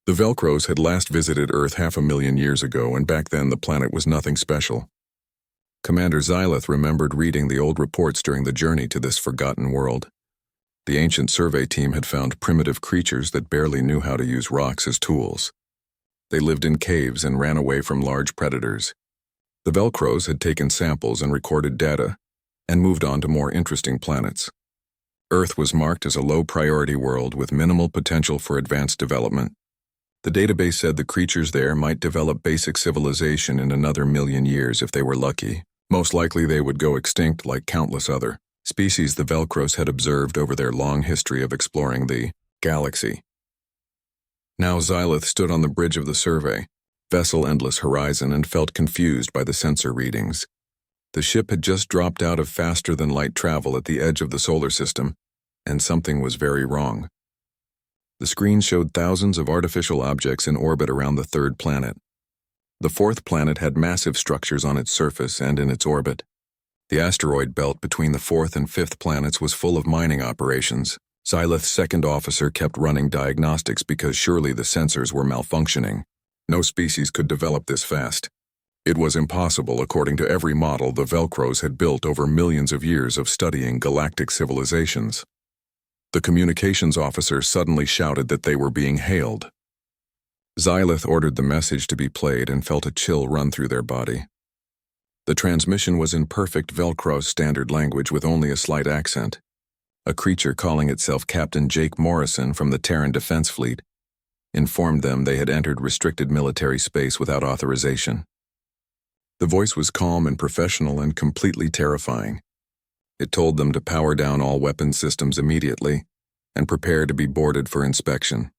The Velcros had last visited Earth 500,000 years ago, and back then the planet was nothing special. Commander Xylith remembered reading the old reports during the journey to this forgotten world. The ancient survey team had found primitive creatures that barely knew how to use rocks as tools. They lived in caves and ran away from large predators. The Velcros had taken samples and recorded data, and moved on to more interesting planets. Earth was marked as a low-priority world with minimal potential for advanced development. The database said the creatures there might develop basic civilization in another 1,000,000 years if they were lucky. Most likely they would go extinct like countless other species the Velcros had observed over their long history of exploring the galaxy. Now Xylith stood on the bridge of the survey, vessel Endless Horizon, and felt confused by the sensor readings. The ship had just dropped out of faster-than-light travel at the edge of the solar system, and something was very wrong. The screen showed thousands of artificial objects in orbit around the third planet. The fourth planet had massive structures on its surface and in its orbit. The asteroid belt between the fourth and fifth planets was full of mining operations. Xylith's second officer kept running diagnostics because surely the sensors were malfunctioning. No species could develop this fast. It was impossible according to every model the Velcros had built over millions of years of studying galactic civilizations. The communications officer suddenly shouted that they were being hailed. Xylith ordered the message to be played and felt a chill run through their body. The transmission was in perfect Velcro standard language with only a slight accent. A creature calling itself Captain Jake Morrison from the Terran Defense Fleet informed them they had entered restricted military space without authorization. The voice was calm and professional and completely terrifying. It told them to power down all weapons systems immediately and prepare to be boarded for inspection.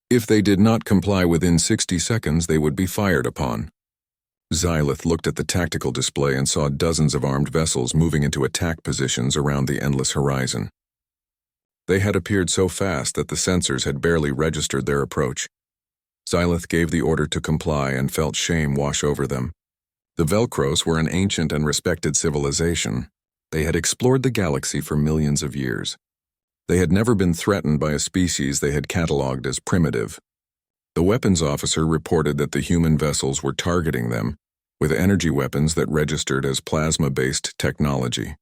If they did not comply within 60 seconds, they would be fired upon. Xylith looked at the tactical display and saw dozens of armed vessels moving into attack positions around the Endless Horizon. They had appeared so fast that the sensors had barely registered their approach. Xylith gave the order to comply and felt shame wash over them. The Velcros were an ancient and respected civilization. They had explored the galaxy for millions of years. They had never been threatened by a species they had catalogued as primitive. The weapons officer reported that the human vessels were targeting them with energy weapons that registered as plasma-based technology.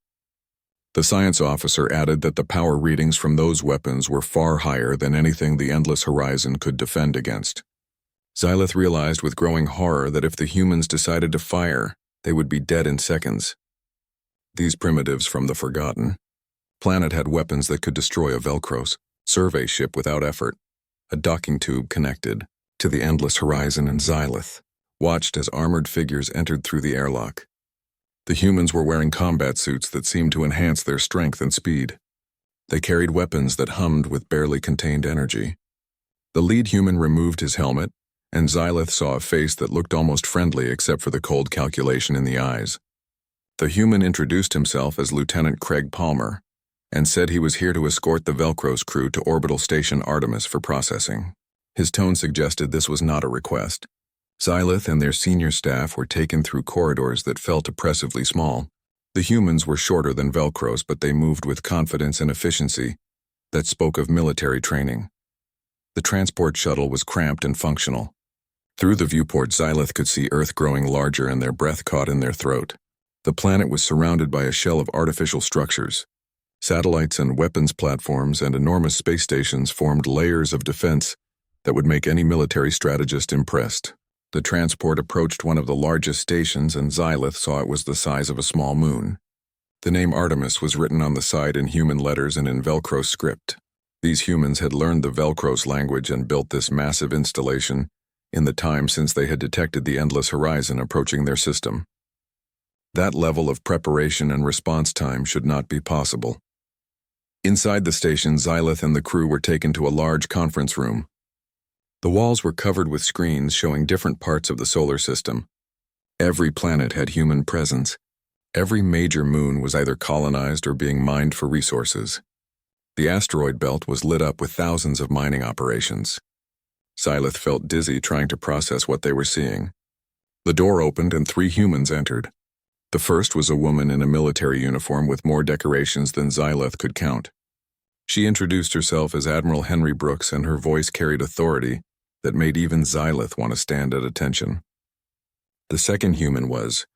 The science officer added that the power readings from those weapons were far higher than anything the Endless Horizon could defend against. Xylith realized with growing horror that if the humans decided to fire, they would be dead in seconds. These primitives from the Forgotten planet had weapons that could destroy a Velcros survey ship without effort. A docking tube connected to the Endless Horizon, and Xylith watched as armored figures entered through the airlock. The humans were wearing combat suits that seemed to enhance their strength and speed. They carried weapons that hummed with barely contained energy. The lead human removed his helmet, and Xylith saw a face that looked almost friendly except for the cold calculation in the eyes. The human introduced himself as Lieutenant Craig Palmer and said he was here to escort the Velcros crew to Orbital Station Artemis for processing. His tone suggested this was not a request. Xylith and their senior staff were taken through corridors that felt oppressively small. The humans were shorter than Velcros, but they moved with confidence and efficiency that spoke of military training. The transport shuttle was cramped and functional. Through the viewport, Xylith could see Earth growing larger and their breath caught in their throat. The planet was surrounded by a shell of artificial structures. Satellites and weapons platforms and enormous space stations formed layers of defense that would make any military strategist impressed. The transport approached one of the largest stations, and Xylith saw it was the size of a small moon. The name Artemis was written on the side in human letters and in Velcro script. These humans had learned the Velcros language and built this massive installation in the time since they had detected the Endless Horizon approaching their system. That level of preparation and response time should not be possible. Inside the station, Xylith and the crew were taken to a large conference room. The walls were covered with screens showing different parts of the solar system. Every planet had human presence. Every major moon was either colonized or being mined for resources. The asteroid belt was lit up with thousands of mining operations. Xylith felt dizzy trying to process what they were seeing. The door opened and 3 humans entered. The first was a woman in a military uniform with more decorations than Xylith could count. She introduced herself as Admiral Henry Brooks, and her voice carried authority that made even Xylith want to stand at attention. The second human was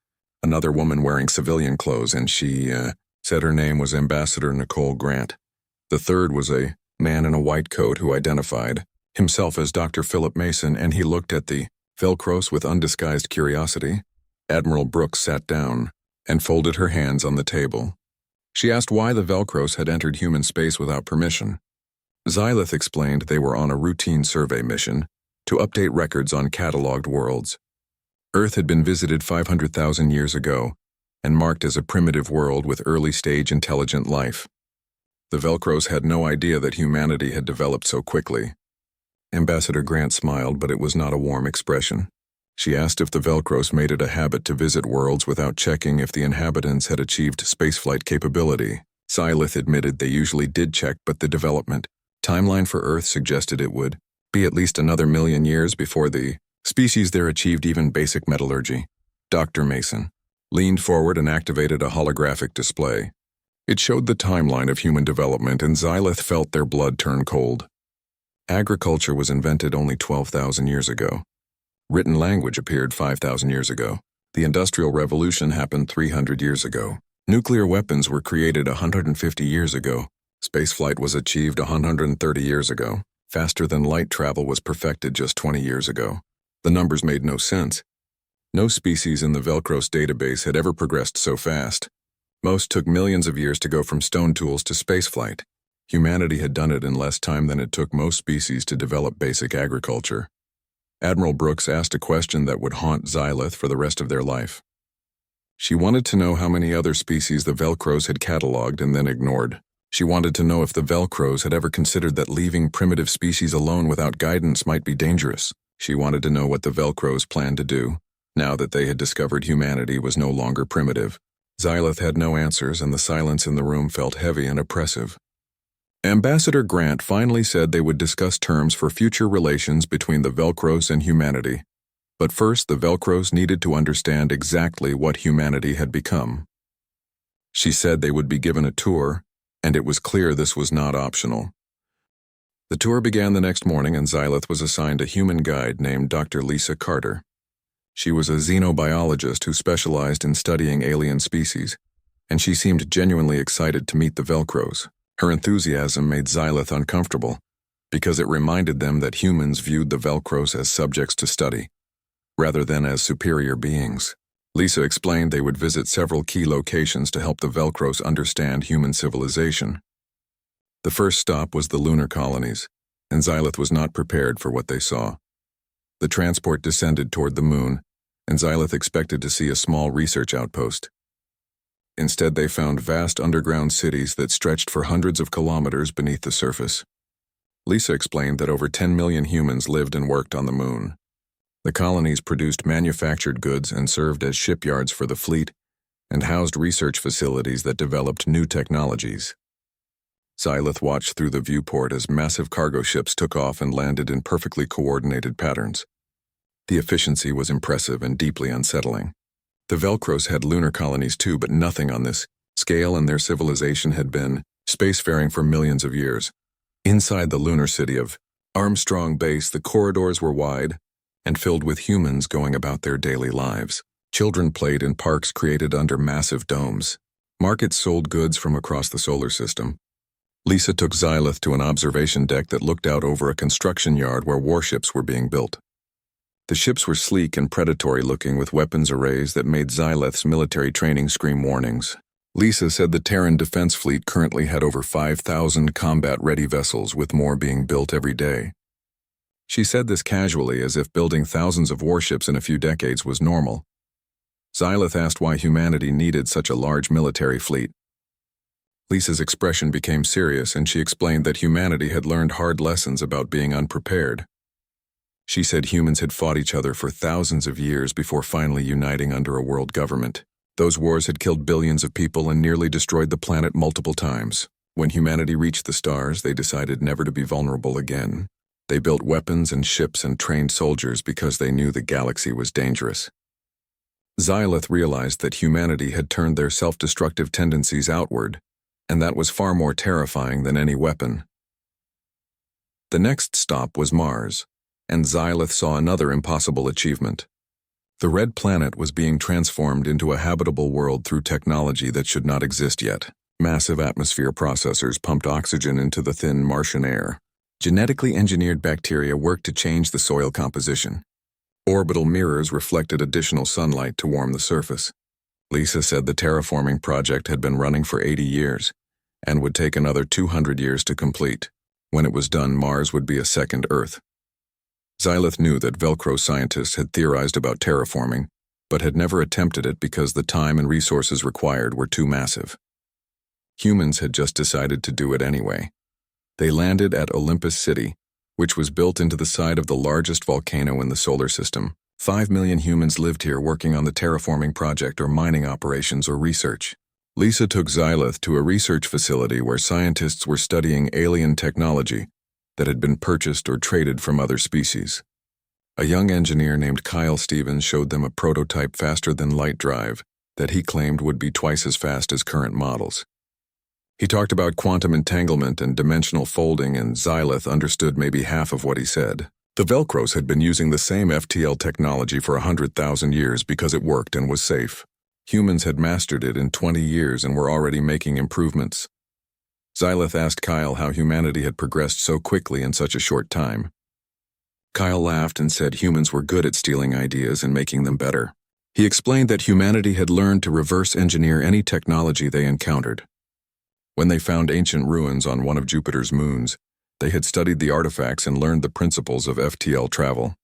another woman wearing civilian clothes, and she said her name was Ambassador Nicole Grant. The third was a man in a white coat who identified himself as Dr. Philip Mason, and he looked at the Velcros with undisguised curiosity. Admiral Brooks sat down and folded her hands on the table. She asked why the Velcros had entered human space without permission. Xylith explained they were on a routine survey mission to update records on catalogued worlds. Earth had been visited 500,000 years ago and marked as a primitive world with early-stage intelligent life. The Velcros had no idea that humanity had developed so quickly. Ambassador Grant smiled, but it was not a warm expression. She asked if the Velcros made it a habit to visit worlds without checking if the inhabitants had achieved spaceflight capability. Xylith admitted they usually did check, but the development timeline for Earth suggested it would be at least another 1,000,000 years before the species there achieved even basic metallurgy. Dr. Mason leaned forward and activated a holographic display. It showed the timeline of human development, and Xylith felt their blood turn cold. Agriculture was invented only 12,000 years ago. Written language appeared 5,000 years ago. The Industrial Revolution happened 300 years ago. Nuclear weapons were created 150 years ago. Spaceflight was achieved 130 years ago. Faster-than-light travel was perfected just 20 years ago. The numbers made no sense. No species in the Velcros database had ever progressed so fast. Most took millions of years to go from stone tools to spaceflight. Humanity had done it in less time than it took most species to develop basic agriculture. Admiral Brooks asked a question that would haunt Xylith for the rest of their life. She wanted to know how many other species the Velcros had cataloged and then ignored. She wanted to know if the Velcros had ever considered that leaving primitive species alone without guidance might be dangerous. She wanted to know what the Velcros planned to do, now that they had discovered humanity was no longer primitive. Xylith had no answers, and the silence in the room felt heavy and oppressive. Ambassador Grant finally said they would discuss terms for future relations between the Velcros and humanity. But first, the Velcros needed to understand exactly what humanity had become. She said they would be given a tour, and it was clear this was not optional. The tour began the next morning, and Xylith was assigned a human guide named Dr. Lisa Carter. She was a xenobiologist who specialized in studying alien species, and she seemed genuinely excited to meet the Velcros. Her enthusiasm made Xylith uncomfortable, because it reminded them that humans viewed the Velcros as subjects to study, rather than as superior beings. Lisa explained they would visit several key locations to help the Velcros understand human civilization. The first stop was the lunar colonies, and Xylith was not prepared for what they saw. The transport descended toward the moon, and Xylith expected to see a small research outpost. Instead, they found vast underground cities that stretched for hundreds of kilometers beneath the surface. Lisa explained that over 10 million humans lived and worked on the moon. The colonies produced manufactured goods and served as shipyards for the fleet, and housed research facilities that developed new technologies. Xylith watched through the viewport as massive cargo ships took off and landed in perfectly coordinated patterns. The efficiency was impressive and deeply unsettling. The Velcros had lunar colonies too, but nothing on this scale, and their civilization had been spacefaring for millions of years. Inside the lunar city of Armstrong Base, the corridors were wide and filled with humans going about their daily lives. Children played in parks created under massive domes. Markets sold goods from across the solar system. Lisa took Xylith to an observation deck that looked out over a construction yard where warships were being built. The ships were sleek and predatory-looking, with weapons arrays that made Xylith's military training scream warnings. Lisa said the Terran Defense Fleet currently had over 5,000 combat-ready vessels, with more being built every day. She said this casually, as if building thousands of warships in a few decades was normal. Xylith asked why humanity needed such a large military fleet. Lisa's expression became serious, and she explained that humanity had learned hard lessons about being unprepared. She said humans had fought each other for thousands of years before finally uniting under a world government. Those wars had killed billions of people and nearly destroyed the planet multiple times. When humanity reached the stars, they decided never to be vulnerable again. They built weapons and ships and trained soldiers because they knew the galaxy was dangerous. Xylith realized that humanity had turned their self-destructive tendencies outward, and that was far more terrifying than any weapon. The next stop was Mars, and Xylith saw another impossible achievement. The red planet was being transformed into a habitable world through technology that should not exist yet. Massive atmosphere processors pumped oxygen into the thin Martian air. Genetically engineered bacteria worked to change the soil composition. Orbital mirrors reflected additional sunlight to warm the surface. Lisa said the terraforming project had been running for 80 years and would take another 200 years to complete. When it was done, Mars would be a second Earth. Xylith knew that Velcro scientists had theorized about terraforming, but had never attempted it because the time and resources required were too massive. Humans had just decided to do it anyway. They landed at Olympus City, which was built into the side of the largest volcano in the solar system. 5 million humans lived here working on the terraforming project or mining operations or research. Lisa took Xylith to a research facility where scientists were studying alien technology that had been purchased or traded from other species. A young engineer named Kyle Stevens showed them a prototype faster-than-light drive that he claimed would be twice as fast as current models. He talked about quantum entanglement and dimensional folding, and Xylith understood maybe half of what he said. The Velcros had been using the same FTL technology for 100,000 years because it worked and was safe. Humans had mastered it in 20 years and were already making improvements. Xylith asked Kyle how humanity had progressed so quickly in such a short time. Kyle laughed and said humans were good at stealing ideas and making them better. He explained that humanity had learned to reverse engineer any technology they encountered. When they found ancient ruins on one of Jupiter's moons, they had studied the artifacts and learned the principles of FTL travel.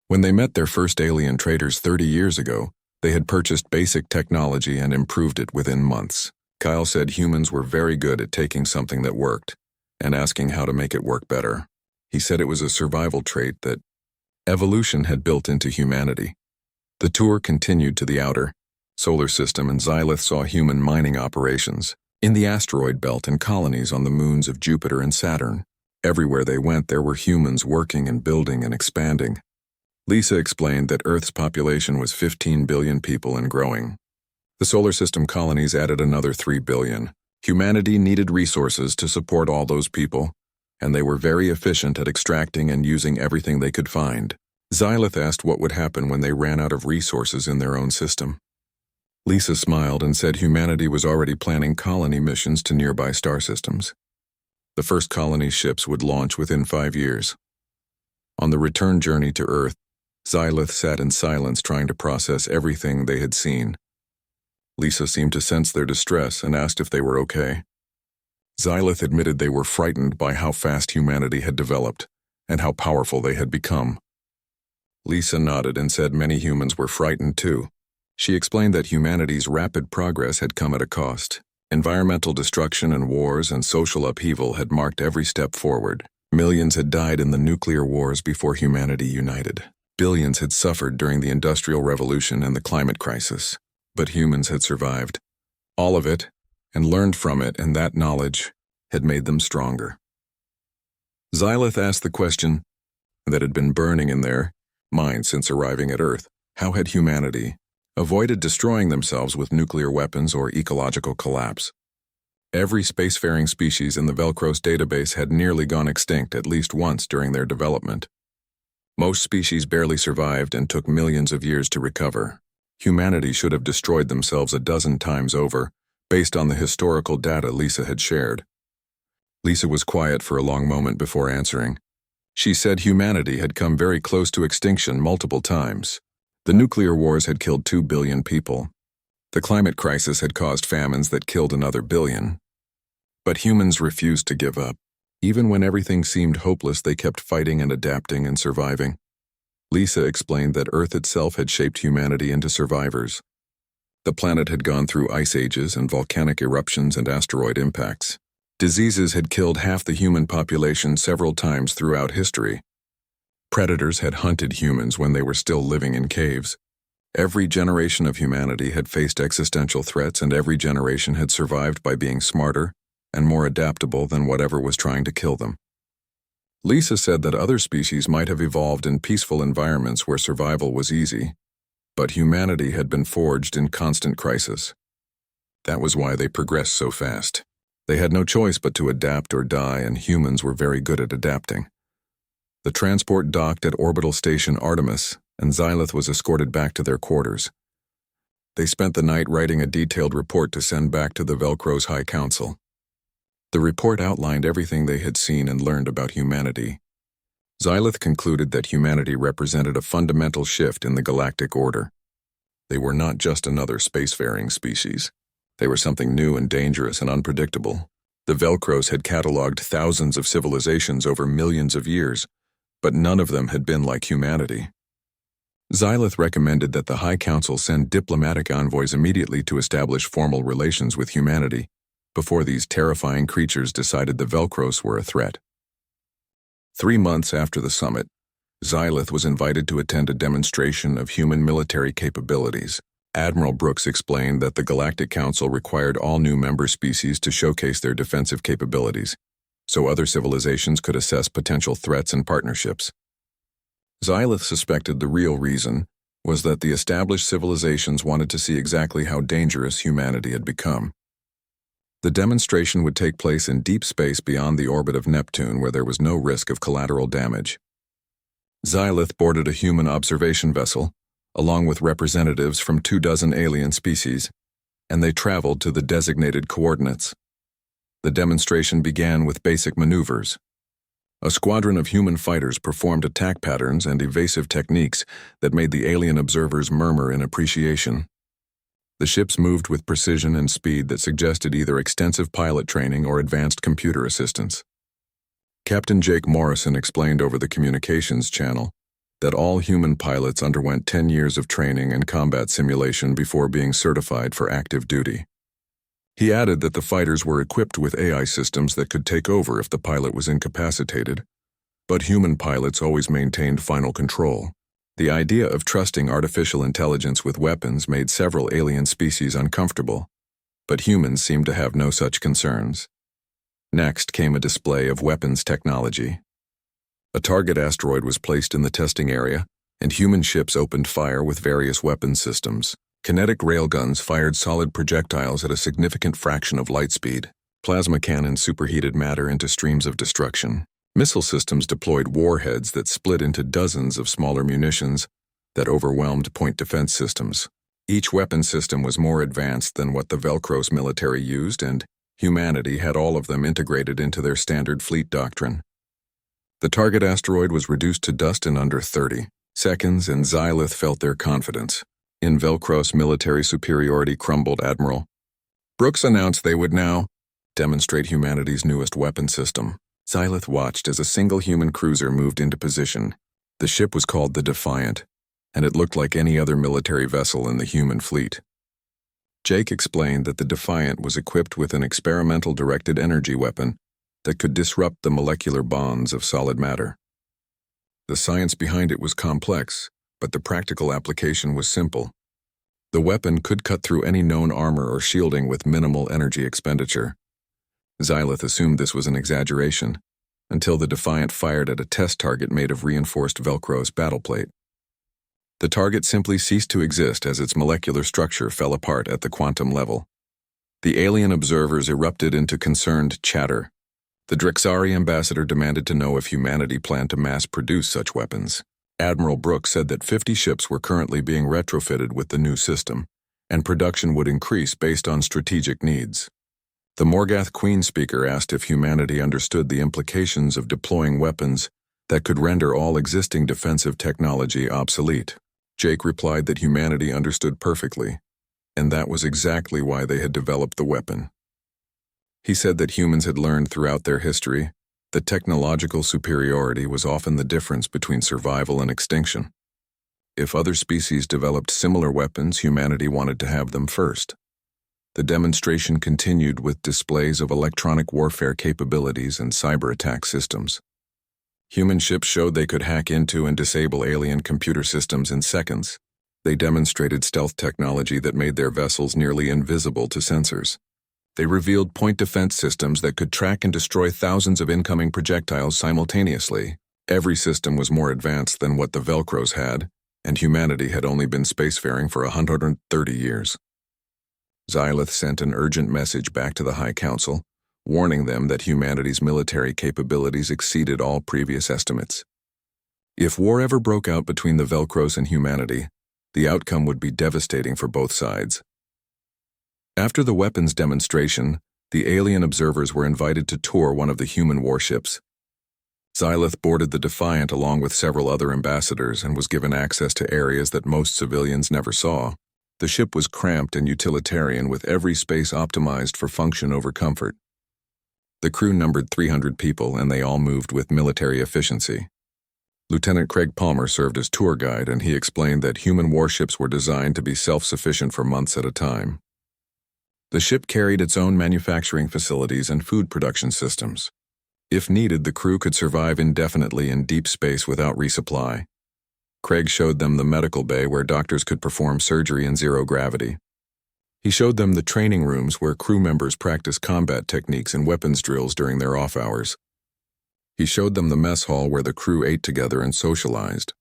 When they met their first alien traders 30 years ago, they had purchased basic technology and improved it within months. Kyle said humans were very good at taking something that worked and asking how to make it work better. He said it was a survival trait that evolution had built into humanity. The tour continued to the outer solar system, and Xylith saw human mining operations in the asteroid belt and colonies on the moons of Jupiter and Saturn. Everywhere they went, there were humans working and building and expanding. Lisa explained that Earth's population was 15 billion people and growing. The solar system colonies added another 3 billion. Humanity needed resources to support all those people, and they were very efficient at extracting and using everything they could find. Xylith asked what would happen when they ran out of resources in their own system. Lisa smiled and said humanity was already planning colony missions to nearby star systems. The first colony ships would launch within 5 years. On the return journey to Earth, Xylith sat in silence trying to process everything they had seen. Lisa seemed to sense their distress and asked if they were okay. Xylith admitted they were frightened by how fast humanity had developed and how powerful they had become. Lisa nodded and said many humans were frightened too. She explained that humanity's rapid progress had come at a cost. Environmental destruction and wars and social upheaval had marked every step forward. Millions had died in the nuclear wars before humanity united. Billions had suffered during the Industrial Revolution and the climate crisis. But humans had survived. All of it, and learned from it, and that knowledge had made them stronger. Xylith asked the question that had been burning in their minds since arriving at Earth. How had humanity avoided destroying themselves with nuclear weapons or ecological collapse? Every spacefaring species in the Velcros database had nearly gone extinct at least once during their development. Most species barely survived and took millions of years to recover. Humanity should have destroyed themselves a dozen times over, based on the historical data Lisa had shared. Lisa was quiet for a long moment before answering. She said humanity had come very close to extinction multiple times. The nuclear wars had killed 2 billion people. The climate crisis had caused famines that killed another billion. But humans refused to give up. Even when everything seemed hopeless, they kept fighting and adapting and surviving. Lisa explained that Earth itself had shaped humanity into survivors. The planet had gone through ice ages and volcanic eruptions and asteroid impacts. Diseases had killed half the human population several times throughout history. Predators had hunted humans when they were still living in caves. Every generation of humanity had faced existential threats, and every generation had survived by being smarter and more adaptable than whatever was trying to kill them. Lisa said that other species might have evolved in peaceful environments where survival was easy, but humanity had been forged in constant crisis. That was why they progressed so fast. They had no choice but to adapt or die, and humans were very good at adapting. The transport docked at orbital station Artemis, and Xylith was escorted back to their quarters. They spent the night writing a detailed report to send back to the Velcro's High Council. The report outlined everything they had seen and learned about humanity. Xylith concluded that humanity represented a fundamental shift in the galactic order. They were not just another spacefaring species. They were something new and dangerous and unpredictable. The Velcros had catalogued thousands of civilizations over millions of years, but none of them had been like humanity. Xylith recommended that the High Council send diplomatic envoys immediately to establish formal relations with humanity before these terrifying creatures decided the Velcros were a threat. 3 months after the summit, Xylith was invited to attend a demonstration of human military capabilities. Admiral Brooks explained that the Galactic Council required all new member species to showcase their defensive capabilities, so other civilizations could assess potential threats and partnerships. Xylith suspected the real reason was that the established civilizations wanted to see exactly how dangerous humanity had become. The demonstration would take place in deep space beyond the orbit of Neptune, where there was no risk of collateral damage. Xylith boarded a human observation vessel, along with representatives from 24 alien species, and they traveled to the designated coordinates. The demonstration began with basic maneuvers. A squadron of human fighters performed attack patterns and evasive techniques that made the alien observers murmur in appreciation. The ships moved with precision and speed that suggested either extensive pilot training or advanced computer assistance. Captain Jake Morrison explained over the communications channel that all human pilots underwent 10 years of training and combat simulation before being certified for active duty. He added that the fighters were equipped with AI systems that could take over if the pilot was incapacitated, but human pilots always maintained final control. The idea of trusting artificial intelligence with weapons made several alien species uncomfortable, but humans seemed to have no such concerns. Next came a display of weapons technology. A target asteroid was placed in the testing area, and human ships opened fire with various weapons systems. Kinetic railguns fired solid projectiles at a significant fraction of light speed. Plasma cannons superheated matter into streams of destruction. Missile systems deployed warheads that split into dozens of smaller munitions that overwhelmed point defense systems. Each weapon system was more advanced than what the Velcros military used, and humanity had all of them integrated into their standard fleet doctrine. The target asteroid was reduced to dust in under 30 seconds, and Xylith felt their confidence in Velcros military superiority crumbled. Admiral Brooks announced they would now demonstrate humanity's newest weapon system. Xylith watched as a single human cruiser moved into position. The ship was called the Defiant, and it looked like any other military vessel in the human fleet. Jake explained that the Defiant was equipped with an experimental directed energy weapon that could disrupt the molecular bonds of solid matter. The science behind it was complex, but the practical application was simple. The weapon could cut through any known armor or shielding with minimal energy expenditure. Xylith assumed this was an exaggeration, until the Defiant fired at a test target made of reinforced Velcros battleplate. The target simply ceased to exist as its molecular structure fell apart at the quantum level. The alien observers erupted into concerned chatter. The Drixari ambassador demanded to know if humanity planned to mass-produce such weapons. Admiral Brooks said that 50 ships were currently being retrofitted with the new system, and production would increase based on strategic needs. The Morgath Queen speaker asked if humanity understood the implications of deploying weapons that could render all existing defensive technology obsolete. Jake replied that humanity understood perfectly, and that was exactly why they had developed the weapon. He said that humans had learned throughout their history that technological superiority was often the difference between survival and extinction. If other species developed similar weapons, humanity wanted to have them first. The demonstration continued with displays of electronic warfare capabilities and cyber attack systems. Human ships showed they could hack into and disable alien computer systems in seconds. They demonstrated stealth technology that made their vessels nearly invisible to sensors. They revealed point defense systems that could track and destroy thousands of incoming projectiles simultaneously. Every system was more advanced than what the Velcros had, and humanity had only been spacefaring for 130 years. Xylith sent an urgent message back to the High Council, warning them that humanity's military capabilities exceeded all previous estimates. If war ever broke out between the Velcros and humanity, the outcome would be devastating for both sides. After the weapons demonstration, the alien observers were invited to tour one of the human warships. Xylith boarded the Defiant along with several other ambassadors and was given access to areas that most civilians never saw. The ship was cramped and utilitarian, with every space optimized for function over comfort. The crew numbered 300 people, and they all moved with military efficiency. Lieutenant Craig Palmer served as tour guide, and he explained that human warships were designed to be self-sufficient for months at a time. The ship carried its own manufacturing facilities and food production systems. If needed, the crew could survive indefinitely in deep space without resupply. Craig showed them the medical bay where doctors could perform surgery in zero gravity. He showed them the training rooms where crew members practice combat techniques and weapons drills during their off hours. He showed them the mess hall where the crew ate together and socialized.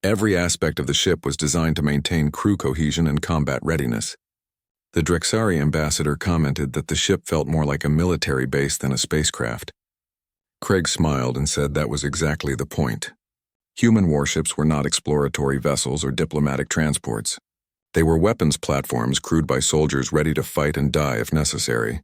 Every aspect of the ship was designed to maintain crew cohesion and combat readiness. The Drexari ambassador commented that the ship felt more like a military base than a spacecraft. Craig smiled and said that was exactly the point. Human warships were not exploratory vessels or diplomatic transports. They were weapons platforms crewed by soldiers ready to fight and die if necessary.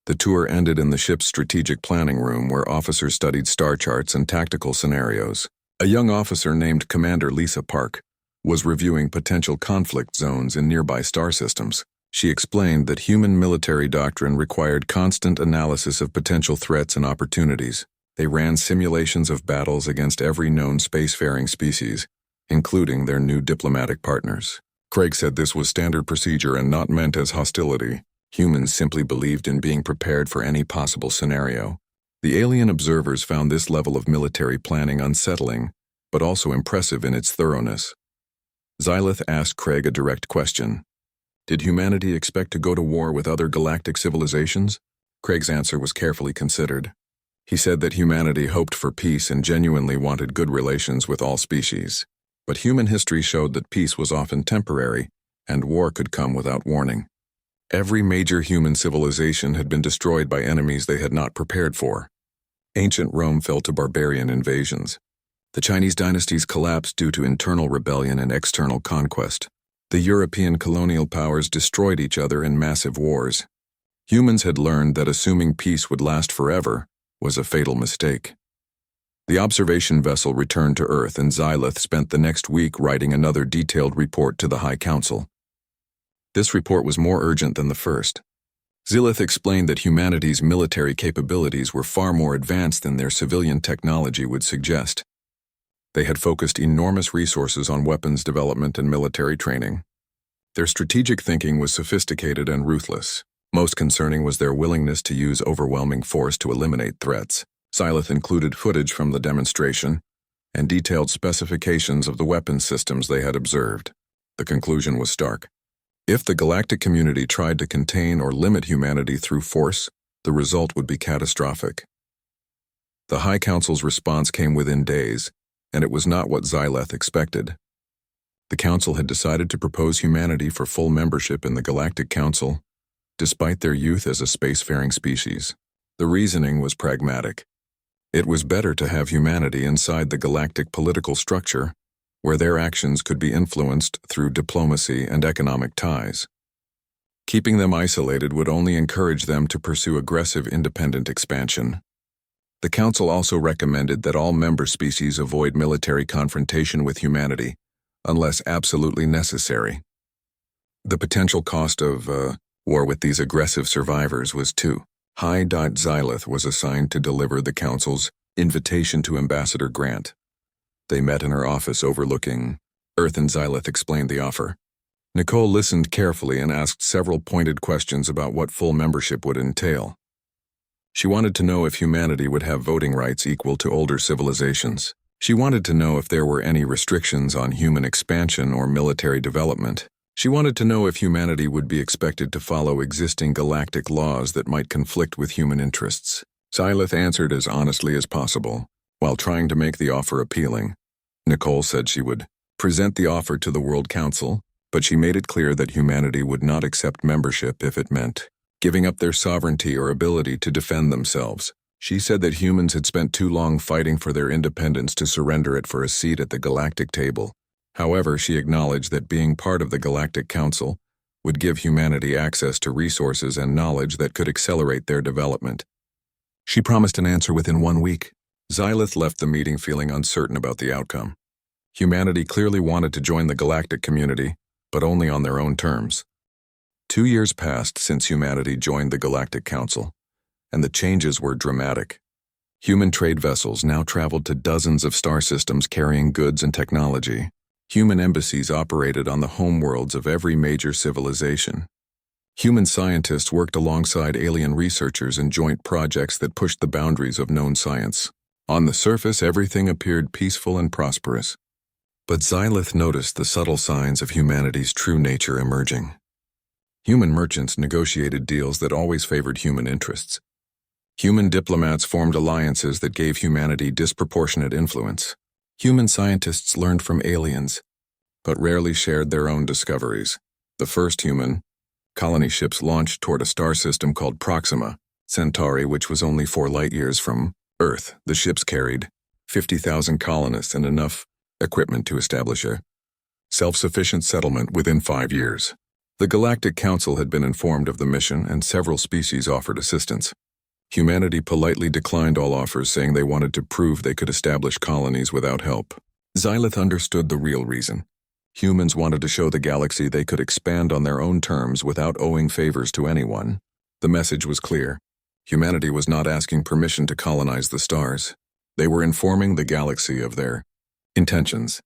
The tour ended in the ship's strategic planning room, where officers studied star charts and tactical scenarios. A young officer named Commander Lisa Park was reviewing potential conflict zones in nearby star systems. She explained that human military doctrine required constant analysis of potential threats and opportunities. They ran simulations of battles against every known spacefaring species, including their new diplomatic partners. Craig said this was standard procedure and not meant as hostility. Humans simply believed in being prepared for any possible scenario. The alien observers found this level of military planning unsettling, but also impressive in its thoroughness. Xylith asked Craig a direct question. Did humanity expect to go to war with other galactic civilizations? Craig's answer was carefully considered. He said that humanity hoped for peace and genuinely wanted good relations with all species. But human history showed that peace was often temporary, and war could come without warning. Every major human civilization had been destroyed by enemies they had not prepared for. Ancient Rome fell to barbarian invasions. The Chinese dynasties collapsed due to internal rebellion and external conquest. The European colonial powers destroyed each other in massive wars. Humans had learned that assuming peace would last forever was a fatal mistake. The observation vessel returned to Earth, and Xylith spent the next week writing another detailed report to the High Council. This report was more urgent than the first. Xylith explained that humanity's military capabilities were far more advanced than their civilian technology would suggest. They had focused enormous resources on weapons development and military training. Their strategic thinking was sophisticated and ruthless. Most concerning was their willingness to use overwhelming force to eliminate threats. Xylith included footage from the demonstration and detailed specifications of the weapons systems they had observed. The conclusion was stark. If the galactic community tried to contain or limit humanity through force, the result would be catastrophic. The High Council's response came within days, and it was not what Xylith expected. The Council had decided to propose humanity for full membership in the Galactic Council, despite their youth as a spacefaring species. The reasoning was pragmatic. It was better to have humanity inside the galactic political structure, where their actions could be influenced through diplomacy and economic ties. Keeping them isolated would only encourage them to pursue aggressive independent expansion. The Council also recommended that all member species avoid military confrontation with humanity, unless absolutely necessary. The potential cost of war with these aggressive survivors was too high. Xylith was assigned to deliver the Council's invitation to Ambassador Grant. They met in her office overlooking Earth, and Xylith explained the offer. Nicole listened carefully and asked several pointed questions about what full membership would entail. She wanted to know if humanity would have voting rights equal to older civilizations. She wanted to know if there were any restrictions on human expansion or military development. She wanted to know if humanity would be expected to follow existing galactic laws that might conflict with human interests. Xylith answered as honestly as possible, while trying to make the offer appealing. Nicole said she would present the offer to the World Council, but she made it clear that humanity would not accept membership if it meant giving up their sovereignty or ability to defend themselves. She said that humans had spent too long fighting for their independence to surrender it for a seat at the galactic table. However, she acknowledged that being part of the Galactic Council would give humanity access to resources and knowledge that could accelerate their development. She promised an answer within 1 week. Xylith left the meeting feeling uncertain about the outcome. Humanity clearly wanted to join the galactic community, but only on their own terms. 2 years passed since humanity joined the Galactic Council, and the changes were dramatic. Human trade vessels now traveled to dozens of star systems carrying goods and technology. Human embassies operated on the homeworlds of every major civilization. Human scientists worked alongside alien researchers in joint projects that pushed the boundaries of known science. On the surface, everything appeared peaceful and prosperous. But Xylith noticed the subtle signs of humanity's true nature emerging. Human merchants negotiated deals that always favored human interests. Human diplomats formed alliances that gave humanity disproportionate influence. Human scientists learned from aliens, but rarely shared their own discoveries. The first human colony ships launched toward a star system called Proxima Centauri, which was only 4 light-years from Earth. The ships carried 50,000 colonists and enough equipment to establish a self-sufficient settlement within 5 years. The Galactic Council had been informed of the mission, and several species offered assistance. Humanity politely declined all offers, saying they wanted to prove they could establish colonies without help. Xylith understood the real reason. Humans wanted to show the galaxy they could expand on their own terms without owing favors to anyone. The message was clear. Humanity was not asking permission to colonize the stars. They were informing the galaxy of their intentions.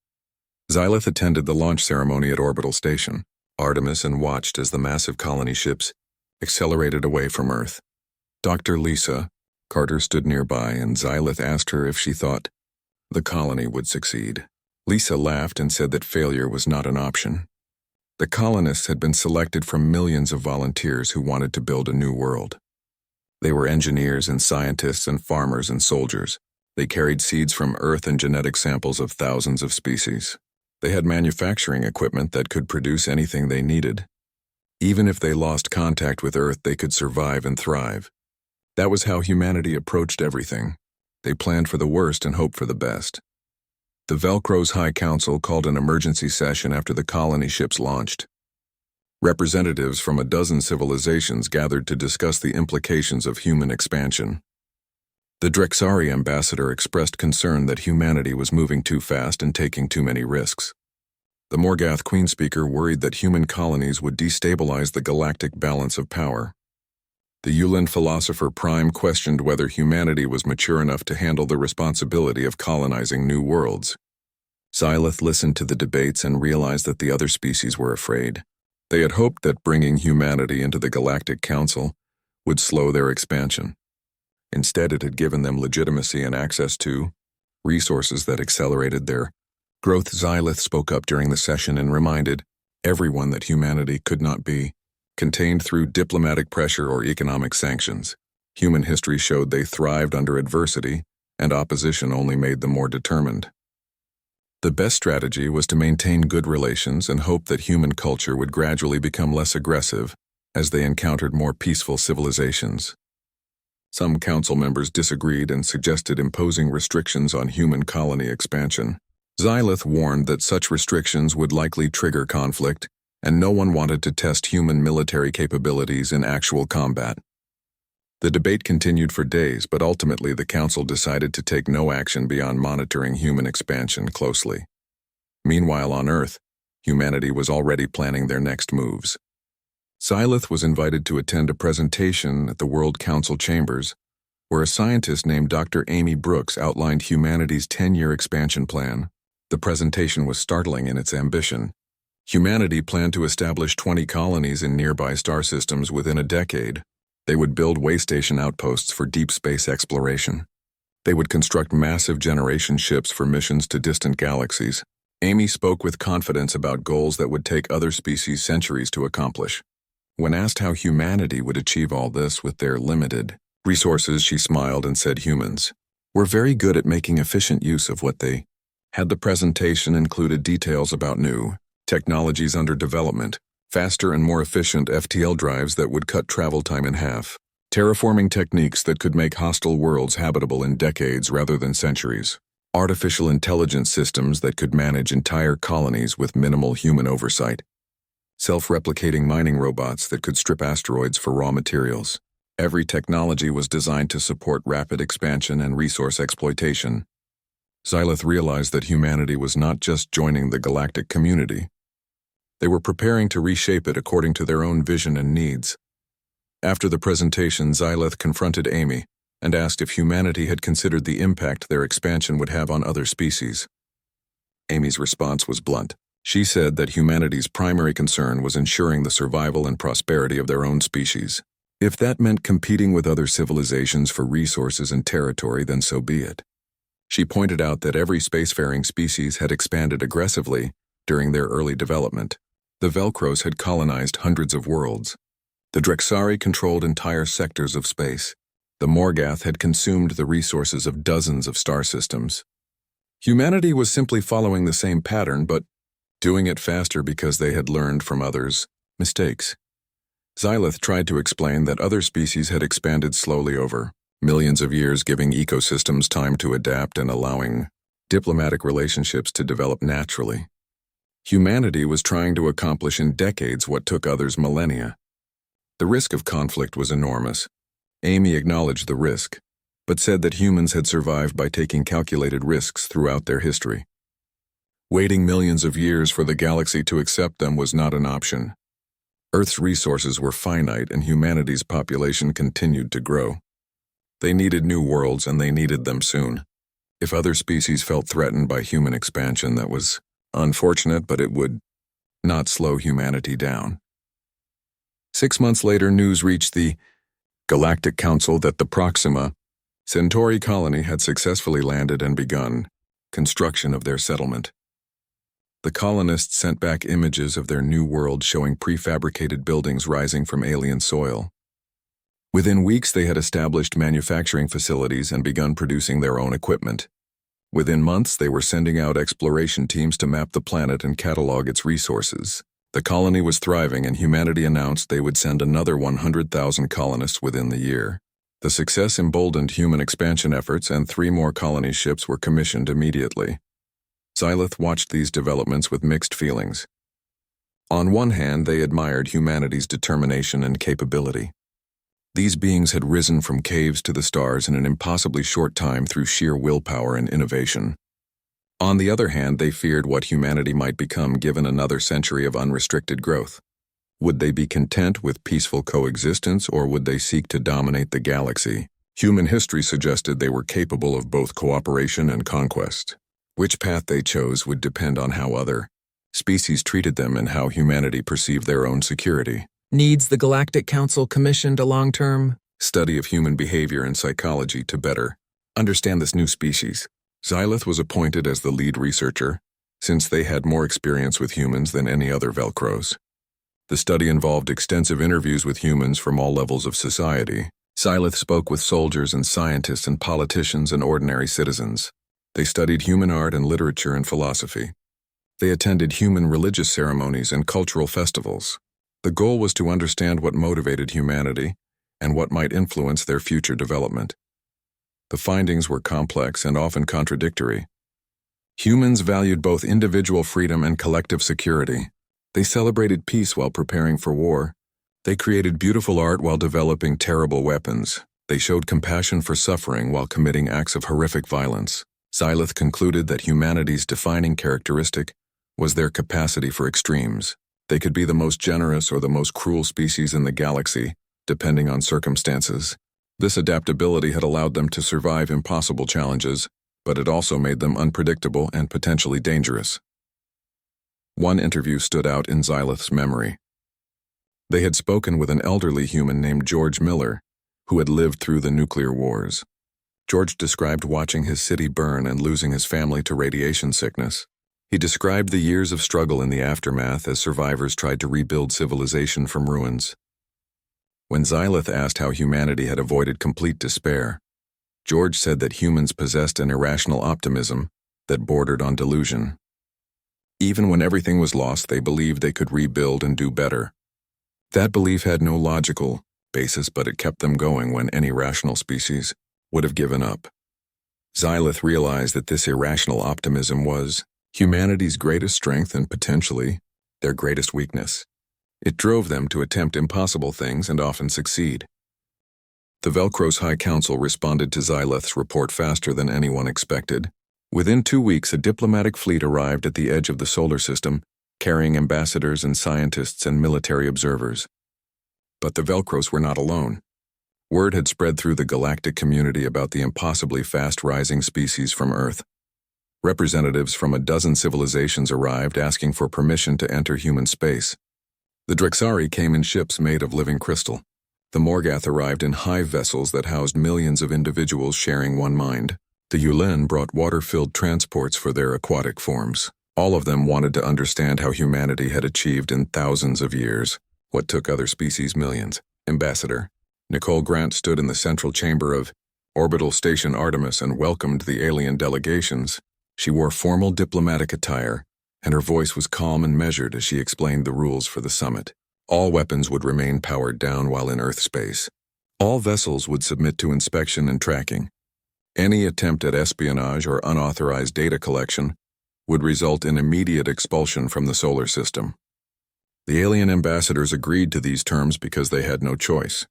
Xylith attended the launch ceremony at Orbital Station, Artemis, and watched as the massive colony ships accelerated away from Earth. Dr. Lisa Carter stood nearby, and Xylith asked her if she thought the colony would succeed. Lisa laughed and said that failure was not an option. The colonists had been selected from millions of volunteers who wanted to build a new world. They were engineers and scientists and farmers and soldiers. They carried seeds from Earth and genetic samples of thousands of species. They had manufacturing equipment that could produce anything they needed. Even if they lost contact with Earth, they could survive and thrive. That was how humanity approached everything. They planned for the worst and hoped for the best. The Velcro's High Council called an emergency session after the colony ships launched. Representatives from a dozen civilizations gathered to discuss the implications of human expansion. The Drexari ambassador expressed concern that humanity was moving too fast and taking too many risks. The Morgath Queen Speaker worried that human colonies would destabilize the galactic balance of power. The Yulin philosopher Prime questioned whether humanity was mature enough to handle the responsibility of colonizing new worlds. Xylith listened to the debates and realized that the other species were afraid. They had hoped that bringing humanity into the Galactic Council would slow their expansion. Instead, it had given them legitimacy and access to resources that accelerated their growth. Xylith spoke up during the session and reminded everyone that humanity could not be contained through diplomatic pressure or economic sanctions. Human history showed they thrived under adversity, and opposition only made them more determined. The best strategy was to maintain good relations and hope that human culture would gradually become less aggressive as they encountered more peaceful civilizations. Some council members disagreed and suggested imposing restrictions on human colony expansion. Xylith warned that such restrictions would likely trigger conflict, and no one wanted to test human military capabilities in actual combat. The debate continued for days, but ultimately the council decided to take no action beyond monitoring human expansion closely. Meanwhile, on Earth, humanity was already planning their next moves. Xylith was invited to attend a presentation at the World Council Chambers, where a scientist named Dr. Amy Brooks outlined humanity's 10-year expansion plan. The presentation was startling in its ambition. Humanity planned to establish 20 colonies in nearby star systems within a decade. They would build way station outposts for deep space exploration. They would construct massive generation ships for missions to distant galaxies. Amy spoke with confidence about goals that would take other species centuries to accomplish. When asked how humanity would achieve all this with their limited resources, she smiled and said humans were very good at making efficient use of what they had. The presentation included details about new technologies under development, faster and more efficient FTL drives that would cut travel time in half, Terraforming techniques that could make hostile worlds habitable in decades rather than centuries. Artificial intelligence systems that could manage entire colonies with minimal human oversight. Self-replicating mining robots that could strip asteroids for raw materials. Every technology was designed to support rapid expansion and resource exploitation. Xylith realized that humanity was not just joining the galactic community. They were preparing to reshape it according to their own vision and needs. After the presentation, Xylith confronted Amy and asked if humanity had considered the impact their expansion would have on other species. Amy's response was blunt. She said that humanity's primary concern was ensuring the survival and prosperity of their own species. If that meant competing with other civilizations for resources and territory, then so be it. She pointed out that every spacefaring species had expanded aggressively during their early development. The Velcros had colonized hundreds of worlds. The Drexari controlled entire sectors of space. The Morgath had consumed the resources of dozens of star systems. Humanity was simply following the same pattern, but doing it faster because they had learned from others' mistakes. Xylith tried to explain that other species had expanded slowly over millions of years, giving ecosystems time to adapt and allowing diplomatic relationships to develop naturally. Humanity was trying to accomplish in decades what took others millennia. The risk of conflict was enormous. Amy acknowledged the risk, but said that humans had survived by taking calculated risks throughout their history. Waiting millions of years for the galaxy to accept them was not an option. Earth's resources were finite and humanity's population continued to grow. They needed new worlds and they needed them soon. If other species felt threatened by human expansion, that was unfortunate, but it would not slow humanity down. 6 months later, news reached the Galactic Council that the Proxima Centauri colony had successfully landed and begun construction of their settlement. The colonists sent back images of their new world showing prefabricated buildings rising from alien soil. Within weeks, they had established manufacturing facilities and begun producing their own equipment. Within months, they were sending out exploration teams to map the planet and catalog its resources. The colony was thriving, and humanity announced they would send another 100,000 colonists within the year. The success emboldened human expansion efforts, and 3 more colony ships were commissioned immediately. Xylith watched these developments with mixed feelings. On one hand, they admired humanity's determination and capability. These beings had risen from caves to the stars in an impossibly short time through sheer willpower and innovation. On the other hand, they feared what humanity might become given another century of unrestricted growth. Would they be content with peaceful coexistence, or would they seek to dominate the galaxy? Human history suggested they were capable of both cooperation and conquest. Which path they chose would depend on how other species treated them and how humanity perceived their own security. Needs the Galactic Council commissioned a long-term study of human behavior and psychology to better understand this new species. Xylith was appointed as the lead researcher, since they had more experience with humans than any other Velcros. The study involved extensive interviews with humans from all levels of society. Xylith spoke with soldiers and scientists and politicians and ordinary citizens. They studied human art and literature and philosophy. They attended human religious ceremonies and cultural festivals. The goal was to understand what motivated humanity and what might influence their future development. The findings were complex and often contradictory. Humans valued both individual freedom and collective security. They celebrated peace while preparing for war. They created beautiful art while developing terrible weapons. They showed compassion for suffering while committing acts of horrific violence. Xylith concluded that humanity's defining characteristic was their capacity for extremes. They could be the most generous or the most cruel species in the galaxy, depending on circumstances. This adaptability had allowed them to survive impossible challenges, but it also made them unpredictable and potentially dangerous. One interview stood out in Xylith's memory. They had spoken with an elderly human named George Miller, who had lived through the nuclear wars. George described watching his city burn and losing his family to radiation sickness. He described the years of struggle in the aftermath as survivors tried to rebuild civilization from ruins. When Xylith asked how humanity had avoided complete despair, George said that humans possessed an irrational optimism that bordered on delusion. Even when everything was lost, they believed they could rebuild and do better. That belief had no logical basis, but it kept them going when any rational species would have given up. Xylith realized that this irrational optimism was humanity's greatest strength and potentially their greatest weakness. It drove them to attempt impossible things and often succeed. The Velcro's High Council responded to Xylith's report faster than anyone expected. Within 2 weeks, a diplomatic fleet arrived at the edge of the solar system, carrying ambassadors and scientists and military observers. But the Velcros were not alone. Word had spread through the galactic community about the impossibly fast-rising species from Earth. Representatives from a dozen civilizations arrived asking for permission to enter human space. The Drexari came in ships made of living crystal. The Morgath arrived in hive vessels that housed millions of individuals sharing one mind. The Yulin brought water-filled transports for their aquatic forms. All of them wanted to understand how humanity had achieved in thousands of years what took other species millions. Ambassador Nicole Grant stood in the central chamber of Orbital Station Artemis and welcomed the alien delegations. She wore formal diplomatic attire, and her voice was calm and measured as she explained the rules for the summit. All weapons would remain powered down while in Earth space. All vessels would submit to inspection and tracking. Any attempt at espionage or unauthorized data collection would result in immediate expulsion from the solar system. The alien ambassadors agreed to these terms because they had no choice.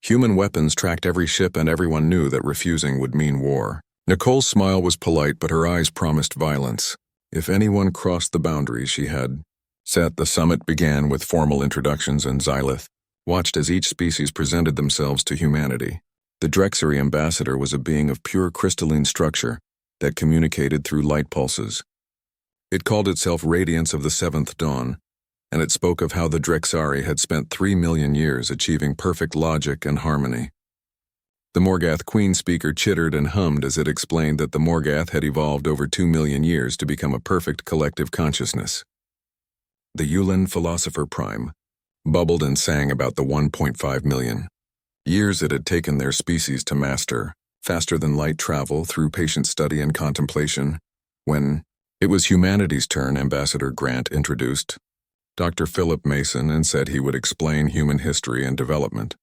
Human weapons tracked every ship, and everyone knew that refusing would mean war. Nicole's smile was polite, but her eyes promised violence if anyone crossed the boundaries she had set. The summit began with formal introductions, and Xylith watched as each species presented themselves to humanity. The Drexari ambassador was a being of pure crystalline structure that communicated through light pulses. It called itself Radiance of the Seventh Dawn, and it spoke of how the Drexari had spent 3 million years achieving perfect logic and harmony. The Morgath Queen speaker chittered and hummed as it explained that the Morgath had evolved over 2 million years to become a perfect collective consciousness. The Yulin philosopher Prime bubbled and sang about the 1.5 million years it had taken their species to master, faster than light travel through patient study and contemplation. When it was humanity's turn, Ambassador Grant introduced Dr. Philip Mason and said he would explain human history and development.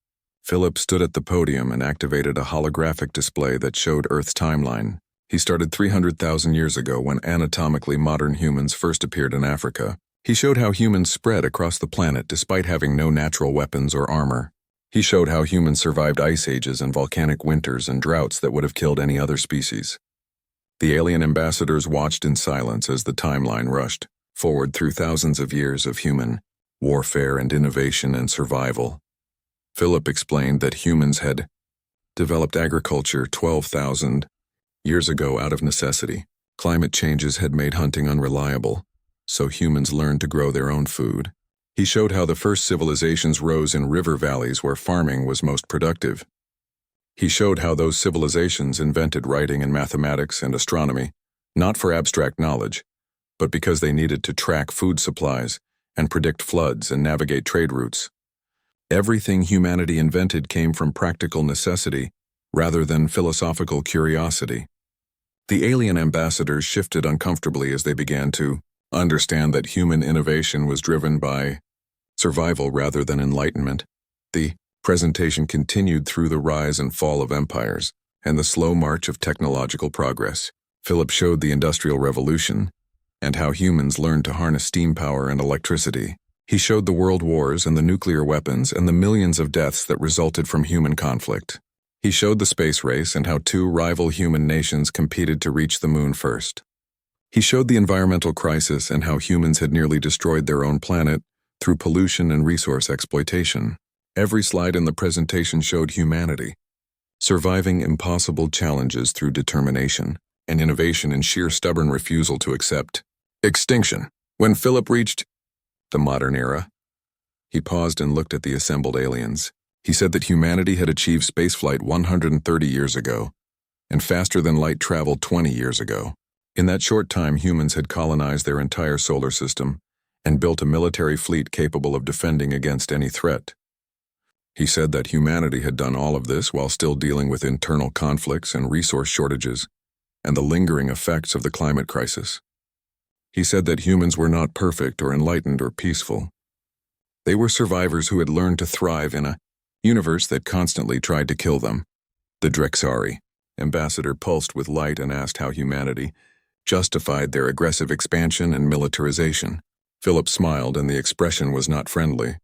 Philip stood at the podium and activated a holographic display that showed Earth's timeline. He started 300,000 years ago when anatomically modern humans first appeared in Africa. He showed how humans spread across the planet despite having no natural weapons or armor. He showed how humans survived ice ages and volcanic winters and droughts that would have killed any other species. The alien ambassadors watched in silence as the timeline rushed forward through thousands of years of human warfare and innovation and survival. Philip explained that humans had developed agriculture 12,000 years ago out of necessity. Climate changes had made hunting unreliable, so humans learned to grow their own food. He showed how the first civilizations rose in river valleys where farming was most productive. He showed how those civilizations invented writing and mathematics and astronomy, not for abstract knowledge, but because they needed to track food supplies and predict floods and navigate trade routes. Everything humanity invented came from practical necessity rather than philosophical curiosity. The alien ambassadors shifted uncomfortably as they began to understand that human innovation was driven by survival rather than enlightenment. The presentation continued through the rise and fall of empires and the slow march of technological progress. Philip showed the Industrial Revolution and how humans learned to harness steam power and electricity. He showed the world wars and the nuclear weapons and the millions of deaths that resulted from human conflict. He showed the space race and how 2 rival human nations competed to reach the moon first. He showed the environmental crisis and how humans had nearly destroyed their own planet through pollution and resource exploitation. Every slide in the presentation showed humanity surviving impossible challenges through determination and innovation and sheer stubborn refusal to accept extinction. When Philip reached the modern era, he paused and looked at the assembled aliens. He said that humanity had achieved spaceflight 130 years ago and faster than light travel 20 years ago. In that short time, humans had colonized their entire solar system and built a military fleet capable of defending against any threat. He said that humanity had done all of this while still dealing with internal conflicts and resource shortages and the lingering effects of the climate crisis. He said that humans were not perfect or enlightened or peaceful. They were survivors who had learned to thrive in a universe that constantly tried to kill them. The Drexari. Ambassador pulsed with light and asked how humanity justified their aggressive expansion and militarization. Philip smiled, and the expression was not friendly.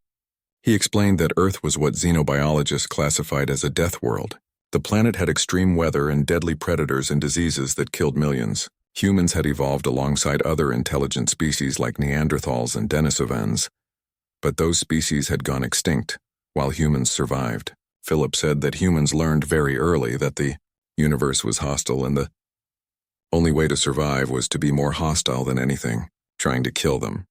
He explained that Earth was what xenobiologists classified as a death world. The planet had extreme weather and deadly predators and diseases that killed millions. Humans had evolved alongside other intelligent species like Neanderthals and Denisovans, but those species had gone extinct, while humans survived. Philip said that humans learned very early that the universe was hostile, and the only way to survive was to be more hostile than anything, trying to kill them.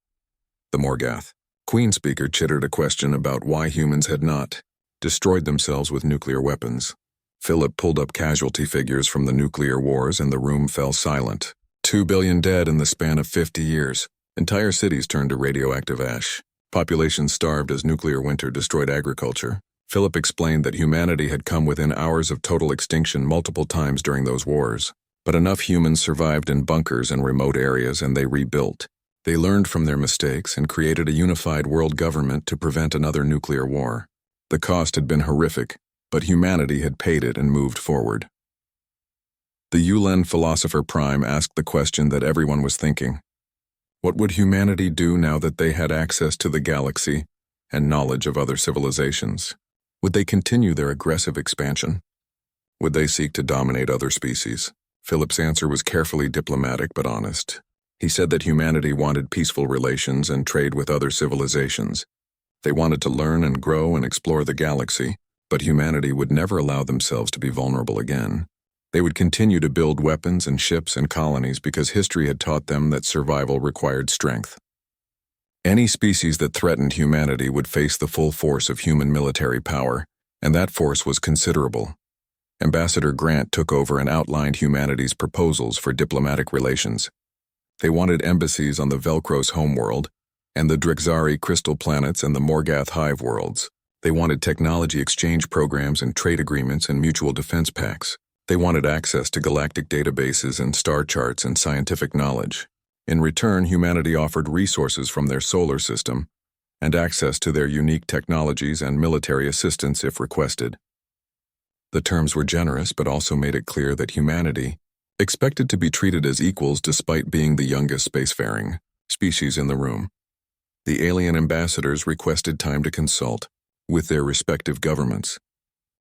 The Morgath. Queen Speaker chittered a question about why humans had not destroyed themselves with nuclear weapons. Philip pulled up casualty figures from the nuclear wars, and the room fell silent. 2 billion dead in the span of 50 years. Entire cities turned to radioactive ash. Populations starved as nuclear winter destroyed agriculture. Philip explained that humanity had come within hours of total extinction multiple times during those wars. But enough humans survived in bunkers and remote areas, and they rebuilt. They learned from their mistakes and created a unified world government to prevent another nuclear war. The cost had been horrific, but humanity had paid it and moved forward. The Yulen philosopher Prime asked the question that everyone was thinking. What would humanity do now that they had access to the galaxy and knowledge of other civilizations? Would they continue their aggressive expansion? Would they seek to dominate other species? Philip's answer was carefully diplomatic but honest. He said that humanity wanted peaceful relations and trade with other civilizations. They wanted to learn and grow and explore the galaxy, but humanity would never allow themselves to be vulnerable again. They would continue to build weapons and ships and colonies because history had taught them that survival required strength. Any species that threatened humanity would face the full force of human military power, and that force was considerable. Ambassador Grant took over and outlined humanity's proposals for diplomatic relations. They wanted embassies on the Velcros homeworld, and the Drexari crystal planets and the Morgath hive worlds. They wanted technology exchange programs and trade agreements and mutual defense pacts. They wanted access to galactic databases and star charts and scientific knowledge. In return, humanity offered resources from their solar system and access to their unique technologies and military assistance if requested. The terms were generous but also made it clear that humanity expected to be treated as equals despite being the youngest spacefaring species in the room. The alien ambassadors requested time to consult with their respective governments.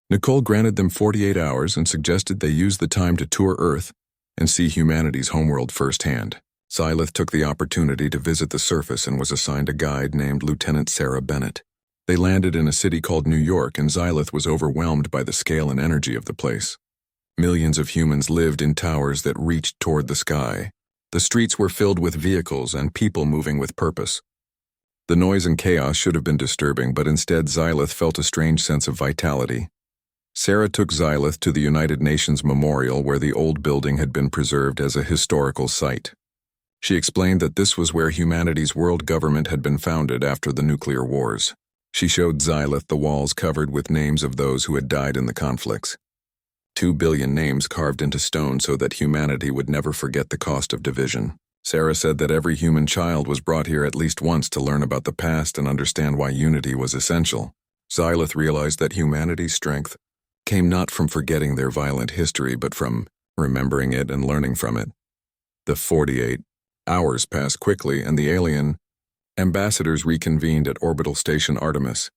Nicole granted them 48 hours and suggested they use the time to tour Earth and see humanity's homeworld firsthand. Xylith took the opportunity to visit the surface and was assigned a guide named Lieutenant Sarah Bennett. They landed in a city called New York, and Xylith was overwhelmed by the scale and energy of the place. Millions of humans lived in towers that reached toward the sky. The streets were filled with vehicles and people moving with purpose. The noise and chaos should have been disturbing, but instead Xylith felt a strange sense of vitality. Sarah took Xylith to the United Nations Memorial, where the old building had been preserved as a historical site. She explained that this was where humanity's world government had been founded after the nuclear wars. She showed Xylith the walls covered with names of those who had died in the conflicts. 2 billion names carved into stone so that humanity would never forget the cost of division. Sarah said that every human child was brought here at least once to learn about the past and understand why unity was essential. Xylith realized that humanity's strength came not from forgetting their violent history, but from remembering it and learning from it. The 48 hours passed quickly, and the alien ambassadors reconvened at Orbital Station Artemis.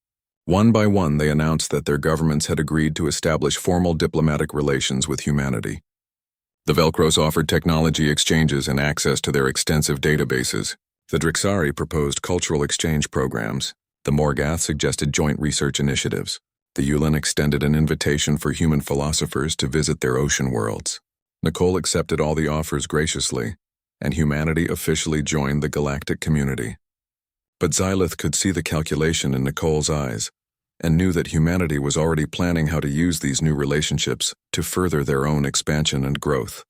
One by one, they announced that their governments had agreed to establish formal diplomatic relations with humanity. The Velcros offered technology exchanges and access to their extensive databases. The Drexari proposed cultural exchange programs. The Morgath suggested joint research initiatives. The Yulen extended an invitation for human philosophers to visit their ocean worlds. Nicole accepted all the offers graciously, and humanity officially joined the galactic community. But Xylith could see the calculation in Nicole's eyes, and knew that humanity was already planning how to use these new relationships to further their own expansion and growth.